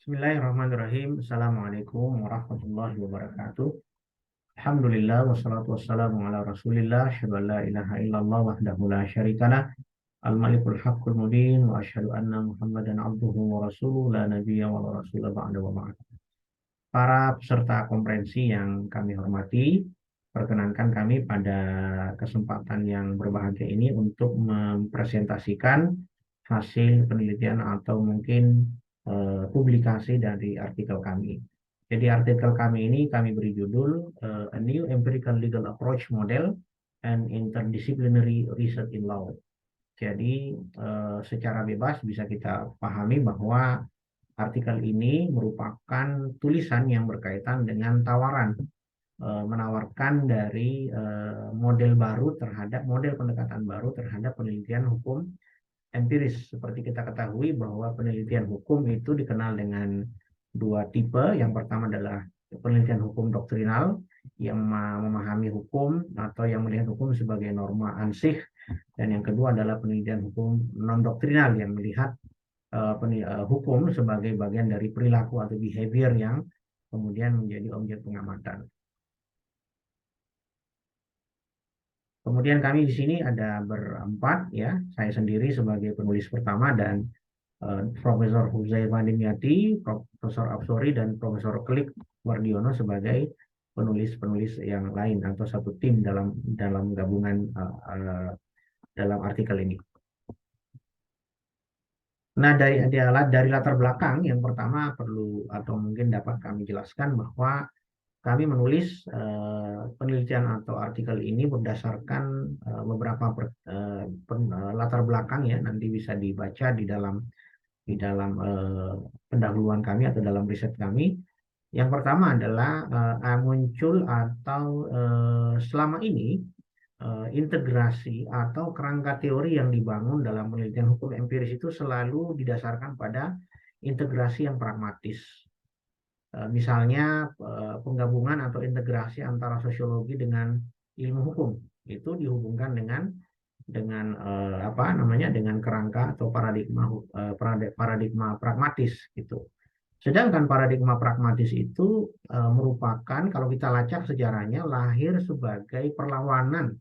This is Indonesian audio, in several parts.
Bismillahirrahmanirrahim. Assalamualaikum warahmatullahi wabarakatuh. Alhamdulillah wassalatu wassalamu ala Rasulillah. Asyhadu an la ilaha illallah wahdahu la syarikalah. Al-Malikul Haqqul Mubin wa asyhadu anna Muhammadan abduhu wa rasuluh la nabiyya wa la rasula ba'da wa ba'd. Para peserta konferensi yang kami hormati, perkenankan kami pada kesempatan yang berbahagia ini untuk mempresentasikan hasil penelitian atau mungkin publikasi dari artikel kami. Jadi artikel kami ini kami beri judul A New Empirical Legal Approach Model and Interdisciplinary Research in Law. Jadi secara bebas bisa kita pahami bahwa artikel ini merupakan tulisan yang berkaitan dengan tawaran, menawarkan dari model baru terhadap model pendekatan baru terhadap penelitian hukum empiris. Seperti kita ketahui bahwa penelitian hukum itu dikenal dengan dua tipe. Yang pertama adalah penelitian hukum doktrinal yang memahami hukum atau yang melihat hukum sebagai norma ansih, dan yang kedua adalah penelitian hukum non doktrinal yang melihat hukum sebagai bagian dari perilaku atau behavior yang kemudian menjadi objek pengamatan. Kemudian kami di sini ada berempat ya, saya sendiri sebagai penulis pertama dan Profesor Huzaifah Dimyati, Profesor Absori, dan Profesor Klik Wardiono sebagai penulis-penulis yang lain atau satu tim dalam gabungan dalam artikel ini. Nah, dari latar belakang yang pertama perlu atau mungkin dapat kami jelaskan bahwa kami menulis penelitian atau artikel ini berdasarkan beberapa latar belakang ya, nanti bisa dibaca di dalam pendahuluan kami atau dalam riset kami. Yang pertama adalah muncul atau selama ini integrasi atau kerangka teori yang dibangun dalam penelitian hukum empiris itu selalu didasarkan pada integrasi yang pragmatis. Misalnya penggabungan atau integrasi antara sosiologi dengan ilmu hukum itu dihubungkan dengan dengan kerangka atau paradigma pragmatis gitu. Sedangkan paradigma pragmatis itu merupakan, kalau kita lacak sejarahnya, lahir sebagai perlawanan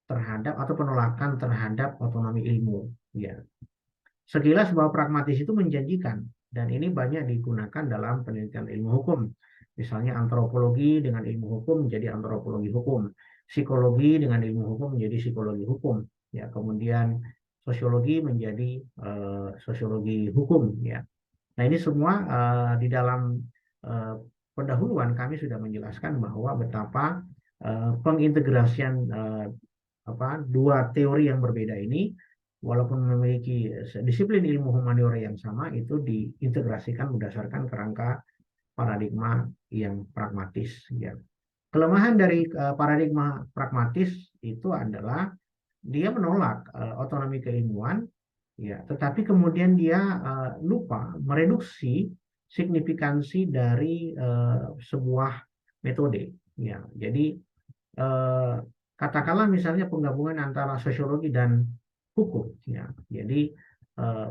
terhadap atau penolakan terhadap otonomi ilmu. Ya. Sekilas bahwa pragmatis itu menjanjikan, dan ini banyak digunakan dalam penelitian ilmu hukum. Misalnya antropologi dengan ilmu hukum menjadi antropologi hukum, psikologi dengan ilmu hukum menjadi psikologi hukum. Ya, kemudian sosiologi menjadi sosiologi hukum. Ya. Nah, ini semua di dalam pendahuluan kami sudah menjelaskan bahwa betapa pengintegrasian dua teori yang berbeda ini, walaupun memiliki disiplin ilmu humaniora yang sama, itu diintegrasikan berdasarkan kerangka paradigma yang pragmatis. Ya. Kelemahan dari paradigma pragmatis itu adalah dia menolak otonomi keilmuan, ya, tetapi kemudian dia lupa mereduksi signifikansi dari sebuah metode. Ya. Jadi katakanlah misalnya penggabungan antara sosiologi dan hukum. Ya. Jadi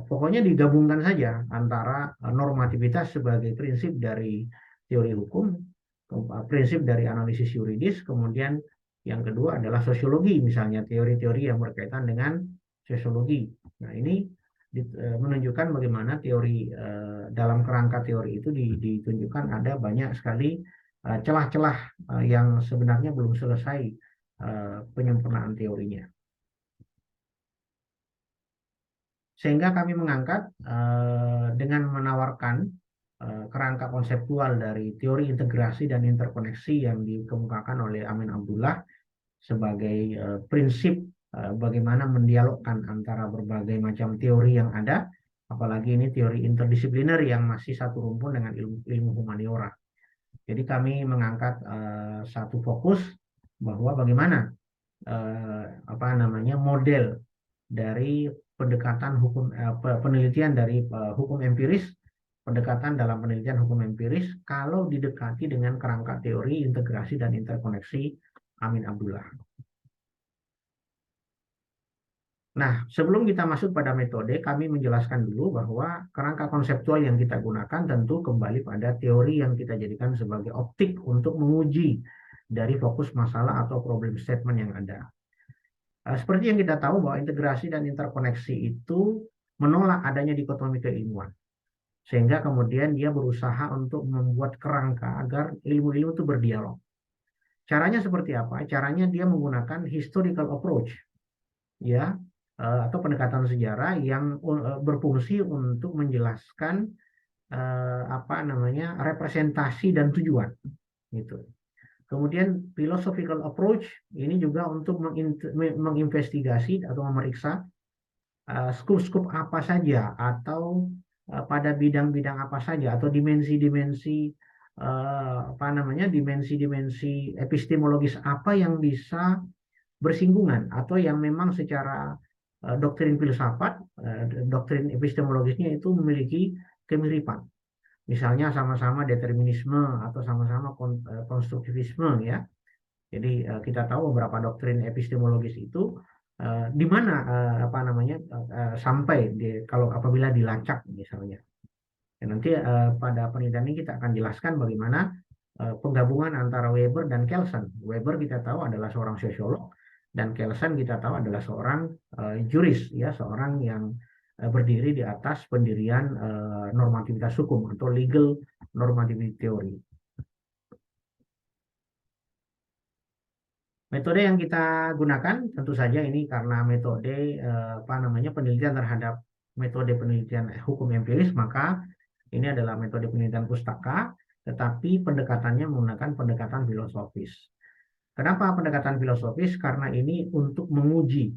pokoknya digabungkan saja antara normativitas sebagai prinsip dari teori hukum, prinsip dari analisis yuridis, kemudian yang kedua adalah sosiologi, misalnya teori-teori yang berkaitan dengan sosiologi. Nah, ini menunjukkan bagaimana teori dalam kerangka teori itu ditunjukkan ada banyak sekali celah-celah yang sebenarnya belum selesai penyempurnaan teorinya. Sehingga kami mengangkat dengan menawarkan kerangka konseptual dari teori integrasi dan interkoneksi yang dikemukakan oleh Amin Abdullah sebagai prinsip bagaimana mendialogkan antara berbagai macam teori yang ada, apalagi ini teori interdisipliner yang masih satu rumpun dengan ilmu humaniora. Jadi kami mengangkat satu fokus bahwa bagaimana model dari pendekatan hukum penelitian dari hukum empiris, pendekatan dalam penelitian hukum empiris kalau didekati dengan kerangka teori integrasi dan interkoneksi Amin Abdullah. Nah, sebelum kita masuk pada metode, kami menjelaskan dulu bahwa kerangka konseptual yang kita gunakan tentu kembali pada teori yang kita jadikan sebagai optik untuk menguji dari fokus masalah atau problem statement yang ada. Seperti yang kita tahu bahwa integrasi dan interkoneksi itu menolak adanya dikotomi keilmuan. Sehingga kemudian dia berusaha untuk membuat kerangka agar ilmu-ilmu itu berdialog. Caranya seperti apa? Caranya dia menggunakan historical approach, ya, atau pendekatan sejarah yang berfungsi untuk menjelaskan apa namanya representasi dan tujuan, gitu. Kemudian philosophical approach ini juga untuk menginvestigasi atau memeriksa skup-skup apa saja atau pada bidang-bidang apa saja atau dimensi-dimensi apa namanya dimensi-dimensi epistemologis apa yang bisa bersinggungan atau yang memang secara doktrin filsafat, doktrin epistemologisnya itu memiliki kemiripan. Misalnya sama-sama determinisme atau sama-sama konstruktivisme, ya. Jadi kita tahu beberapa doktrin epistemologis itu di mana apa namanya sampai kalau apabila dilacak misalnya. Dan nanti pada penelitian ini kita akan jelaskan bagaimana penggabungan antara Weber dan Kelsen. Weber kita tahu adalah seorang sosiolog dan Kelsen kita tahu adalah seorang juris, ya, seorang yang berdiri di atas pendirian normativitas hukum atau legal normativity theory. Metode yang kita gunakan tentu saja ini karena metode apa namanya penelitian terhadap metode penelitian hukum empiris, maka ini adalah metode penelitian pustaka, tetapi pendekatannya menggunakan pendekatan filosofis. Kenapa pendekatan filosofis? Karena ini untuk menguji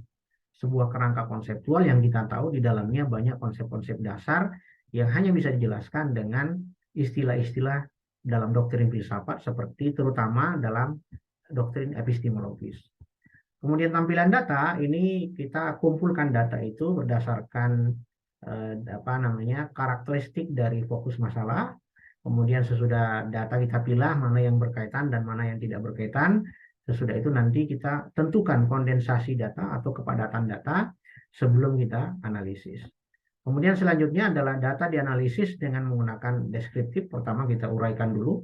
sebuah kerangka konseptual yang kita tahu di dalamnya banyak konsep-konsep dasar yang hanya bisa dijelaskan dengan istilah-istilah dalam doktrin filsafat seperti terutama dalam doktrin epistemologis. Kemudian tampilan data ini kita kumpulkan data itu berdasarkan apa namanya karakteristik dari fokus masalah. Kemudian sesudah data kita pilih mana yang berkaitan dan mana yang tidak berkaitan. Sesudah itu nanti kita tentukan kondensasi data atau kepadatan data sebelum kita analisis. Kemudian selanjutnya adalah data dianalisis dengan menggunakan deskriptif. Pertama kita uraikan dulu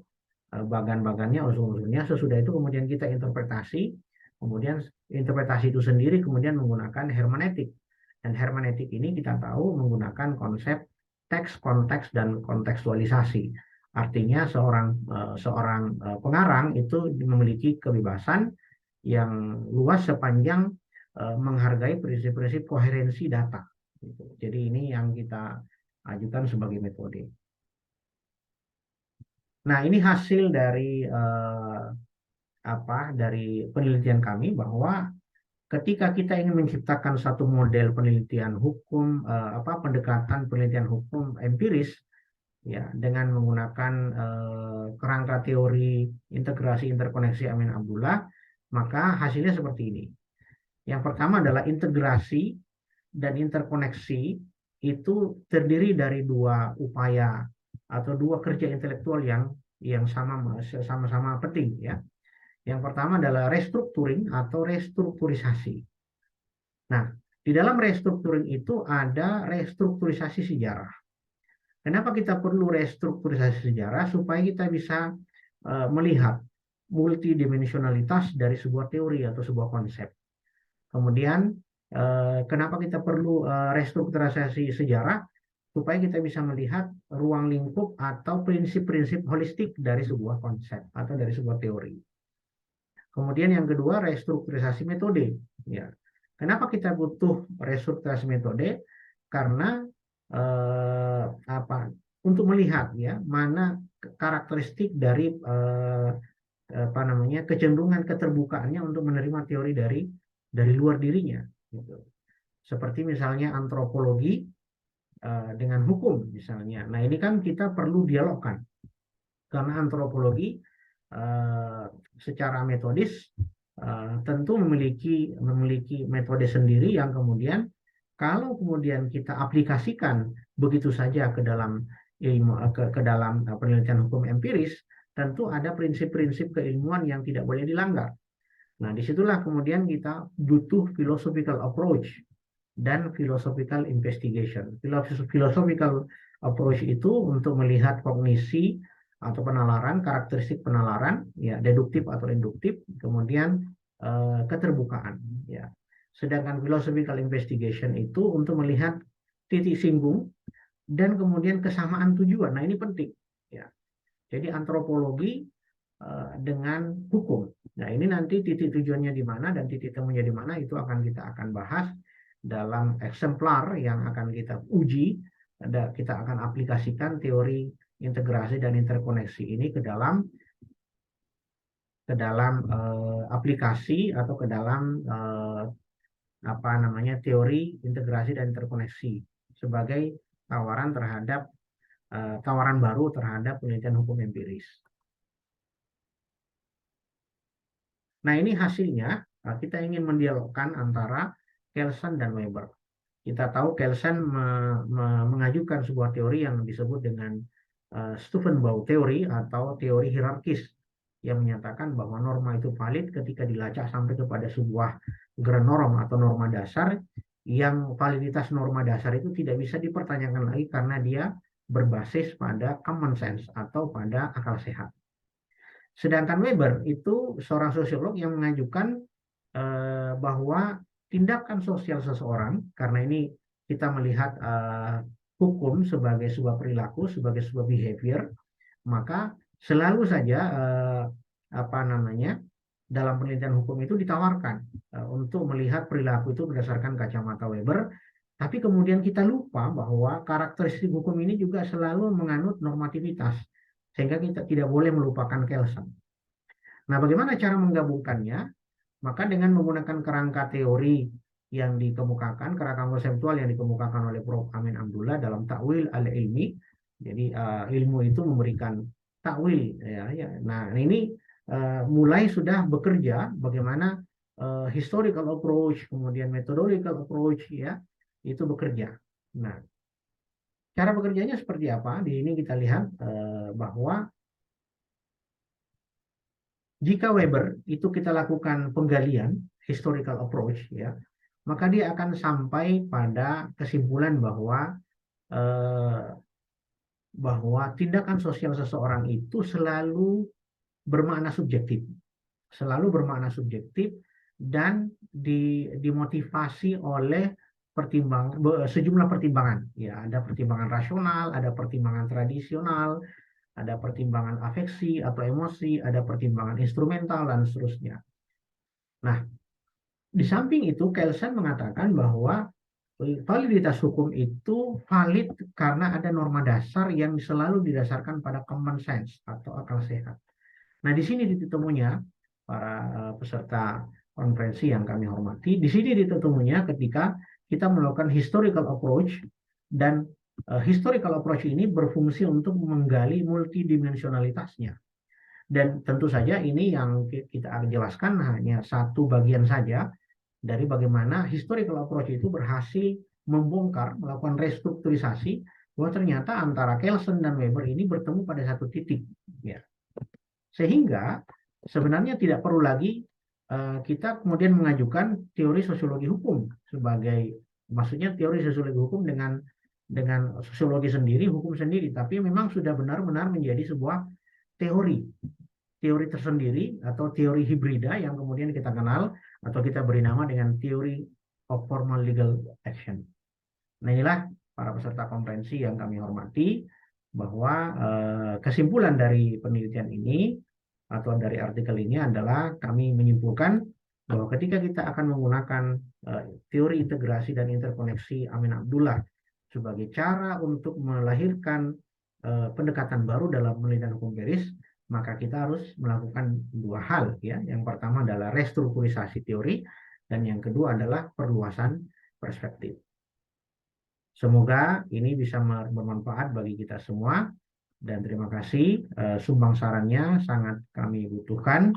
bagan-bagannya, unsur-unsurnya. Sesudah itu kemudian kita interpretasi. Kemudian interpretasi itu sendiri kemudian menggunakan hermeneutik. Dan hermeneutik ini kita tahu menggunakan konsep teks, konteks, dan kontekstualisasi. Artinya seorang pengarang itu memiliki kebebasan yang luas sepanjang menghargai prinsip-prinsip koherensi data. Jadi ini yang kita ajukan sebagai metode. Nah, ini hasil dari dari penelitian kami bahwa ketika kita ingin menciptakan satu model penelitian hukum, pendekatan penelitian hukum empiris, ya, dengan menggunakan kerangka teori integrasi interkoneksi Amin Abdullah, maka hasilnya seperti ini. Yang pertama adalah integrasi dan interkoneksi itu terdiri dari dua upaya atau dua kerja intelektual yang sama-sama penting, ya. Yang pertama adalah restructuring atau restrukturisasi. Nah, di dalam restrukturing itu ada restrukturisasi sejarah. Kenapa kita perlu restrukturisasi sejarah? Supaya kita bisa melihat multidimensionalitas dari sebuah teori atau sebuah konsep. Kemudian, kenapa kita perlu restrukturisasi sejarah? Supaya kita bisa melihat ruang lingkup atau prinsip-prinsip holistik dari sebuah konsep atau dari sebuah teori. Kemudian yang kedua, restrukturisasi metode. Ya. Kenapa kita butuh restrukturisasi metode? Karena untuk melihat, ya, mana karakteristik dari kecenderungan keterbukaannya untuk menerima teori dari luar dirinya. Gitu. Seperti misalnya antropologi dengan hukum misalnya. Nah, ini kan kita perlu dialogkan karena antropologi secara metodis tentu memiliki metode sendiri yang kemudian kalau kemudian kita aplikasikan begitu saja ke dalam ilmu ke dalam penelitian hukum empiris, tentu ada prinsip-prinsip keilmuan yang tidak boleh dilanggar. Nah, disitulah kemudian kita butuh philosophical approach dan philosophical investigation. Philosophical approach itu untuk melihat kognisi atau penalaran, karakteristik penalaran, ya deduktif atau induktif, kemudian keterbukaan, ya. Sedangkan philosophical investigation itu untuk melihat titik singgung dan kemudian kesamaan tujuan. Nah, ini penting, ya. Jadi antropologi dengan hukum. Nah, ini nanti titik tujuannya di mana dan titik temunya di mana itu kita akan bahas dalam eksemplar yang akan kita uji. Kita akan aplikasikan teori integrasi dan interkoneksi ini ke dalam aplikasi atau ke dalam teori integrasi dan interkoneksi sebagai tawaran baru terhadap penelitian hukum empiris. Nah, ini hasilnya. Kita ingin mendialogkan antara Kelsen dan Weber. Kita tahu Kelsen mengajukan sebuah teori yang disebut dengan Stufenbau teori atau teori hierarkis yang menyatakan bahwa norma itu valid ketika dilacak sampai kepada sebuah Grundnorm atau norma dasar yang validitas norma dasar itu tidak bisa dipertanyakan lagi karena dia berbasis pada common sense atau pada akal sehat. Sedangkan Weber itu seorang sosiolog yang mengajukan bahwa tindakan sosial seseorang, karena ini kita melihat hukum sebagai sebuah perilaku, sebagai sebuah behavior, maka selalu saja dalam penelitian hukum itu ditawarkan untuk melihat perilaku itu berdasarkan kacamata Weber, tapi kemudian kita lupa bahwa karakteristik hukum ini juga selalu menganut normativitas, sehingga kita tidak boleh melupakan Kelsen. Nah, bagaimana cara menggabungkannya? Maka dengan menggunakan kerangka teori yang dikemukakan, kerangka konseptual yang dikemukakan oleh Prof. Amin Abdullah dalam takwil al-ilmi. Jadi ilmu itu memberikan takwil, ya. Nah, ini mulai sudah bekerja bagaimana historical approach, kemudian methodological approach, ya, itu bekerja. Nah, cara bekerjanya seperti apa? Di ini kita lihat bahwa jika Weber itu kita lakukan penggalian historical approach, ya, maka dia akan sampai pada kesimpulan bahwa tindakan sosial seseorang itu selalu bermakna subjektif dan dimotivasi oleh sejumlah pertimbangan, ya. Ada pertimbangan rasional, ada pertimbangan tradisional, ada pertimbangan afeksi atau emosi, ada pertimbangan instrumental, dan seterusnya. Nah, di samping itu, Kelsen mengatakan bahwa validitas hukum itu valid karena ada norma dasar yang selalu didasarkan pada common sense atau akal sehat. Nah, di sini titik temunya para peserta konferensi yang kami hormati. Di sini titik temunya ketika kita melakukan historical approach, dan historical approach ini berfungsi untuk menggali multidimensionalitasnya. Dan tentu saja ini yang kita akan jelaskan hanya satu bagian saja dari bagaimana historical approach itu berhasil melakukan restrukturisasi bahwa ternyata antara Kelsen dan Weber ini bertemu pada satu titik, ya. Sehingga sebenarnya tidak perlu lagi kita kemudian mengajukan teori sosiologi hukum maksudnya teori sosiologi hukum dengan sosiologi sendiri, hukum sendiri, tapi memang sudah benar-benar menjadi sebuah teori tersendiri atau teori hibrida yang kemudian kita kenal atau kita beri nama dengan theory of formal legal action. Nah, inilah para peserta konferensi yang kami hormati, bahwa kesimpulan dari penelitian ini atau dari artikel ini adalah kami menyimpulkan bahwa ketika kita akan menggunakan teori integrasi dan interkoneksi Amin Abdullah sebagai cara untuk melahirkan pendekatan baru dalam penelitian hukum empiris, maka kita harus melakukan dua hal, ya. Yang pertama adalah restrukturisasi teori, dan yang kedua adalah perluasan perspektif. Semoga ini bisa bermanfaat bagi kita semua, dan terima kasih. Sumbang sarannya sangat kami butuhkan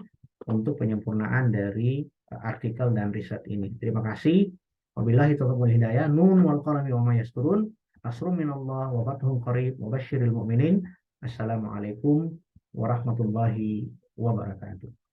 untuk penyempurnaan dari artikel dan riset ini. Terima kasih. Wabillahi taufiq wal hidayah. Nun wal qalami wa ma yasturun. Asrum minallah wa fathun qarib wa basyiril mu'minin. Assalamualaikum warahmatullahi wabarakatuh.